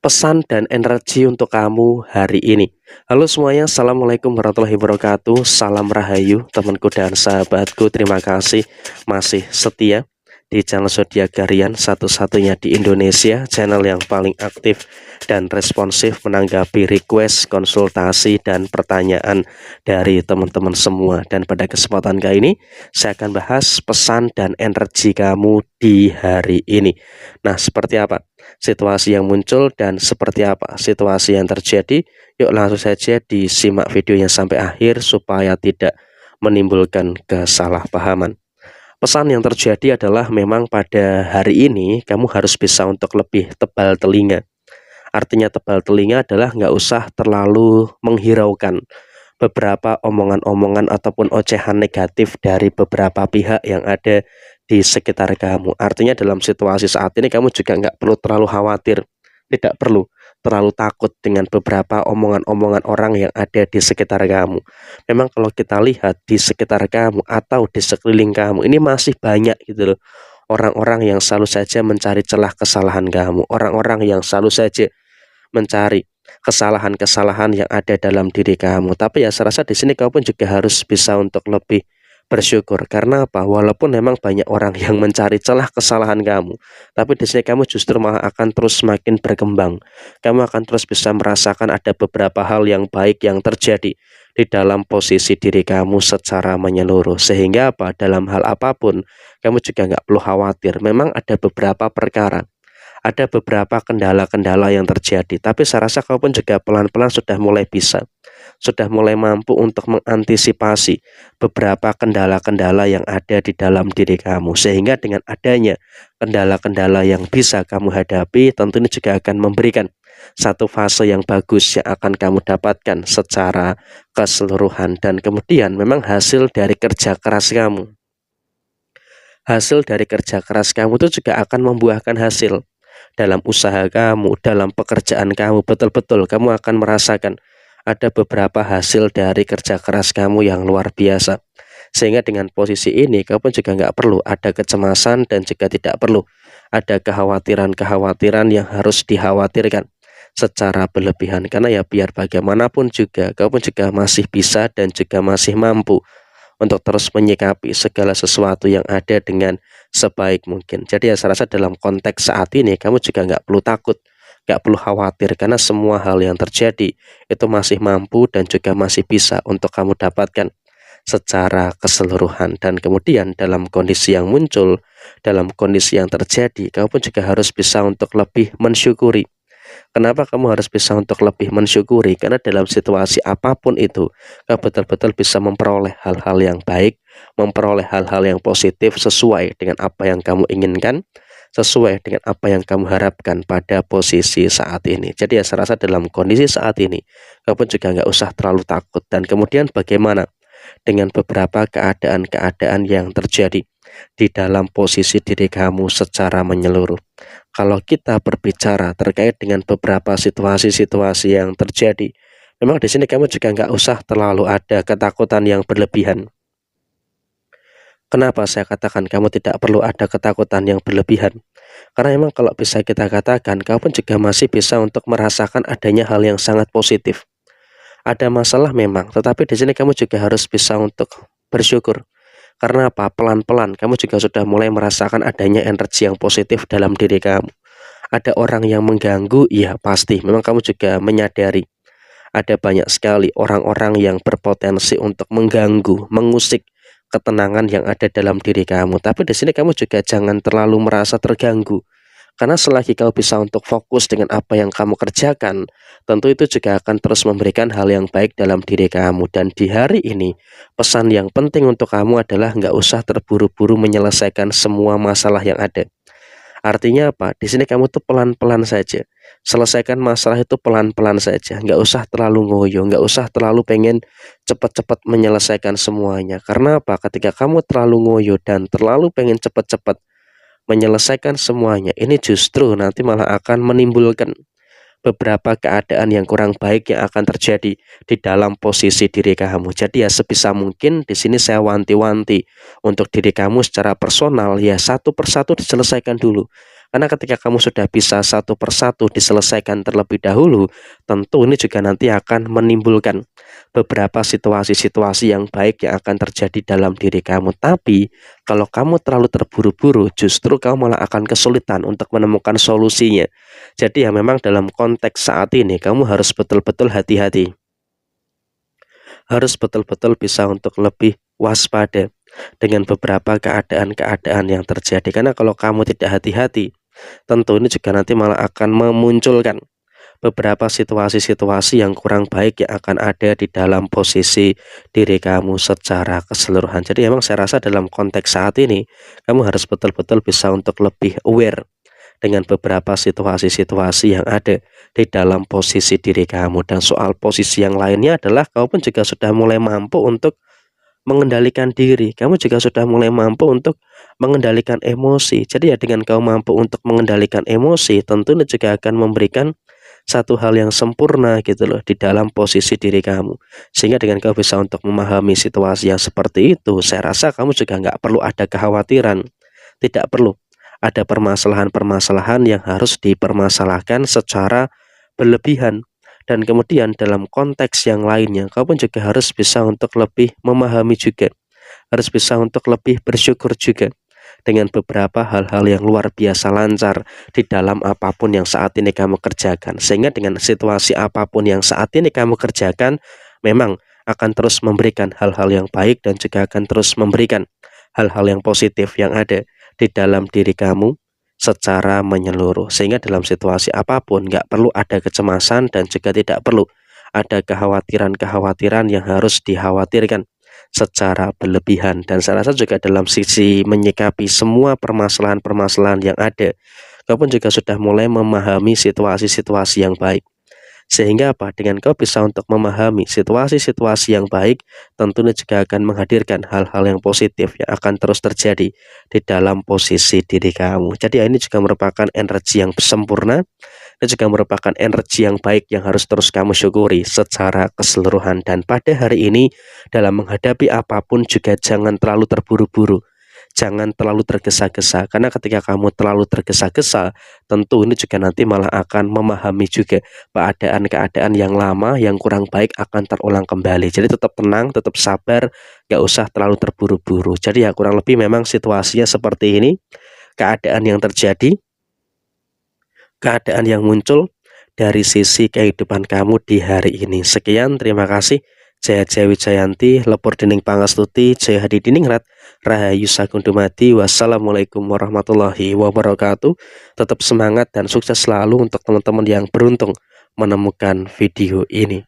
Pesan dan energi untuk kamu hari ini. Halo semuanya, Assalamualaikum warahmatullahi wabarakatuh. Salam Rahayu, temanku dan sahabatku. Terima kasih masih setia di channel Zodiak Harian, satu-satunya di Indonesia, channel yang paling aktif dan responsif menanggapi request, konsultasi, dan pertanyaan dari teman-teman semua. Dan pada kesempatan kali ini, saya akan bahas pesan dan energi kamu di hari ini. Nah, seperti apa situasi yang muncul dan seperti apa situasi yang terjadi? Yuk langsung saja disimak videonya sampai akhir supaya tidak menimbulkan kesalahpahaman. Pesan yang terjadi adalah memang pada hari ini kamu harus bisa untuk lebih tebal telinga. Artinya tebal telinga adalah nggak usah terlalu menghiraukan beberapa omongan-omongan ataupun ocehan negatif dari beberapa pihak yang ada di sekitar kamu. Artinya dalam situasi saat ini kamu juga nggak perlu terlalu khawatir, tidak perlu terlalu takut dengan beberapa omongan-omongan orang yang ada di sekitar kamu. Memang kalau kita lihat di sekitar kamu atau di sekeliling kamu, ini masih banyak gitu loh, orang-orang yang selalu saja mencari celah kesalahan kamu, orang-orang yang selalu saja mencari kesalahan-kesalahan yang ada dalam diri kamu. Tapi ya saya rasa di sini kamu pun juga harus bisa untuk lebih bersyukur. Karena apa? Walaupun memang banyak orang yang mencari celah kesalahan kamu, tapi di sini kamu justru malah akan terus semakin berkembang. Kamu akan terus bisa merasakan ada beberapa hal yang baik yang terjadi di dalam posisi diri kamu secara menyeluruh. Sehingga apa? Dalam hal apapun, kamu juga nggak perlu khawatir. Memang ada beberapa perkara, ada beberapa kendala-kendala yang terjadi, tapi saya rasa kau pun juga pelan-pelan sudah mulai bisa, sudah mulai mampu untuk mengantisipasi beberapa kendala-kendala yang ada di dalam diri kamu. Sehingga dengan adanya kendala-kendala yang bisa kamu hadapi, tentu ini juga akan memberikan satu fase yang bagus yang akan kamu dapatkan secara keseluruhan. Dan kemudian memang hasil dari kerja keras kamu, hasil dari kerja keras kamu itu juga akan membuahkan hasil dalam usaha kamu, dalam pekerjaan kamu. Betul-betul kamu akan merasakan ada beberapa hasil dari kerja keras kamu yang luar biasa. Sehingga dengan posisi ini kamu pun juga nggak perlu ada kecemasan dan juga tidak perlu ada kekhawatiran-kekhawatiran yang harus dikhawatirkan secara berlebihan. Karena ya biar bagaimanapun juga kamu pun juga masih bisa dan juga masih mampu untuk terus menyikapi segala sesuatu yang ada dengan sebaik mungkin. Jadi ya saya rasa dalam konteks saat ini kamu juga nggak perlu takut, nggak perlu khawatir, karena semua hal yang terjadi itu masih mampu dan juga masih bisa untuk kamu dapatkan secara keseluruhan. Dan kemudian dalam kondisi yang muncul, dalam kondisi yang terjadi, kamu pun juga harus bisa untuk lebih mensyukuri. Kenapa kamu harus bisa untuk lebih mensyukuri? Karena dalam situasi apapun itu, kamu betul-betul bisa memperoleh hal-hal yang baik, memperoleh hal-hal yang positif sesuai dengan apa yang kamu inginkan, sesuai dengan apa yang kamu harapkan pada posisi saat ini. Jadi ya saya rasa dalam kondisi saat ini, kamu pun juga nggak usah terlalu takut. Dan kemudian bagaimana dengan beberapa keadaan-keadaan yang terjadi di dalam posisi diri kamu secara menyeluruh. Kalau kita berbicara terkait dengan beberapa situasi-situasi yang terjadi, memang di sini kamu juga nggak usah terlalu ada ketakutan yang berlebihan. Kenapa saya katakan kamu tidak perlu ada ketakutan yang berlebihan? Karena memang kalau bisa kita katakan, kamu pun juga masih bisa untuk merasakan adanya hal yang sangat positif. Ada masalah memang, tetapi di sini kamu juga harus bisa untuk bersyukur. Karena apa? Pelan-pelan kamu juga sudah mulai merasakan adanya energi yang positif dalam diri kamu. Ada orang yang mengganggu, iya pasti. Memang kamu juga menyadari ada banyak sekali orang-orang yang berpotensi untuk mengganggu, mengusik ketenangan yang ada dalam diri kamu. Tapi di sini kamu juga jangan terlalu merasa terganggu. Karena selagi kau bisa untuk fokus dengan apa yang kamu kerjakan, tentu itu juga akan terus memberikan hal yang baik dalam diri kamu. Dan di hari ini, pesan yang penting untuk kamu adalah nggak usah terburu-buru menyelesaikan semua masalah yang ada. Artinya apa? Di sini kamu tuh pelan-pelan saja. Selesaikan masalah itu pelan-pelan saja. Nggak usah terlalu ngoyo, nggak usah terlalu pengen cepat-cepat menyelesaikan semuanya. Karena apa? Ketika kamu terlalu ngoyo dan terlalu pengen cepat-cepat menyelesaikan semuanya, ini justru nanti malah akan menimbulkan beberapa keadaan yang kurang baik yang akan terjadi di dalam posisi diri kamu. Jadi ya sebisa mungkin di sini saya wanti-wanti untuk diri kamu secara personal, ya satu persatu diselesaikan dulu. Karena ketika kamu sudah bisa satu persatu diselesaikan terlebih dahulu, tentu ini juga nanti akan menimbulkan beberapa situasi-situasi yang baik yang akan terjadi dalam diri kamu. Tapi kalau kamu terlalu terburu-buru, justru kamu malah akan kesulitan untuk menemukan solusinya. Jadi ya memang dalam konteks saat ini kamu harus betul-betul hati-hati. Harus betul-betul bisa untuk lebih waspada dengan beberapa keadaan-keadaan yang terjadi. Karena kalau kamu tidak hati-hati, tentu ini juga nanti malah akan memunculkan beberapa situasi-situasi yang kurang baik yang akan ada di dalam posisi diri kamu secara keseluruhan. Jadi memang saya rasa dalam konteks saat ini, kamu harus betul-betul bisa untuk lebih aware dengan beberapa situasi-situasi yang ada di dalam posisi diri kamu. Dan soal posisi yang lainnya adalah kamu pun juga sudah mulai mampu untuk mengendalikan diri, kamu juga sudah mulai mampu untuk mengendalikan emosi. Jadi ya dengan kamu mampu untuk mengendalikan emosi, tentu ini juga akan memberikan satu hal yang sempurna gitu loh di dalam posisi diri kamu. Sehingga dengan kamu bisa untuk memahami situasi yang seperti itu, saya rasa kamu juga nggak perlu ada kekhawatiran, tidak perlu ada permasalahan-permasalahan yang harus dipermasalahkan secara berlebihan. Dan kemudian dalam konteks yang lainnya, kamu pun juga harus bisa untuk lebih memahami juga, harus bisa untuk lebih bersyukur juga dengan beberapa hal-hal yang luar biasa lancar di dalam apapun yang saat ini kamu kerjakan. Sehingga dengan situasi apapun yang saat ini kamu kerjakan, memang akan terus memberikan hal-hal yang baik dan juga akan terus memberikan hal-hal yang positif yang ada di dalam diri kamu secara menyeluruh. Sehingga dalam situasi apapun nggak perlu ada kecemasan dan juga tidak perlu ada kekhawatiran-kekhawatiran yang harus dikhawatirkan secara berlebihan. Dan saya rasa juga dalam sisi menyikapi semua permasalahan-permasalahan yang ada, kau pun juga sudah mulai memahami situasi-situasi yang baik. Sehingga apa? Dengan kau bisa untuk memahami situasi-situasi yang baik, tentunya juga akan menghadirkan hal-hal yang positif yang akan terus terjadi di dalam posisi diri kamu. Jadi ya, ini juga merupakan energi yang sempurna dan juga merupakan energi yang baik yang harus terus kamu syukuri secara keseluruhan. Dan pada hari ini dalam menghadapi apapun juga jangan terlalu terburu-buru. Jangan terlalu tergesa-gesa, karena ketika kamu terlalu tergesa-gesa, tentu ini juga nanti malah akan memahami juga keadaan-keadaan yang lama yang kurang baik akan terulang kembali. Jadi tetap tenang, tetap sabar, gak usah terlalu terburu-buru. Jadi ya kurang lebih memang situasinya seperti ini, keadaan yang terjadi, keadaan yang muncul dari sisi kehidupan kamu di hari ini. Sekian, terima kasih. Jaya Jaya Wijayanti, Lepur Dening Pangastuti, Jaya Hadi Diningrat, Rahayu Sagung Dumadi. Wassalamualaikum warahmatullahi wabarakatuh. Tetap semangat dan sukses selalu untuk teman-teman yang beruntung menemukan video ini.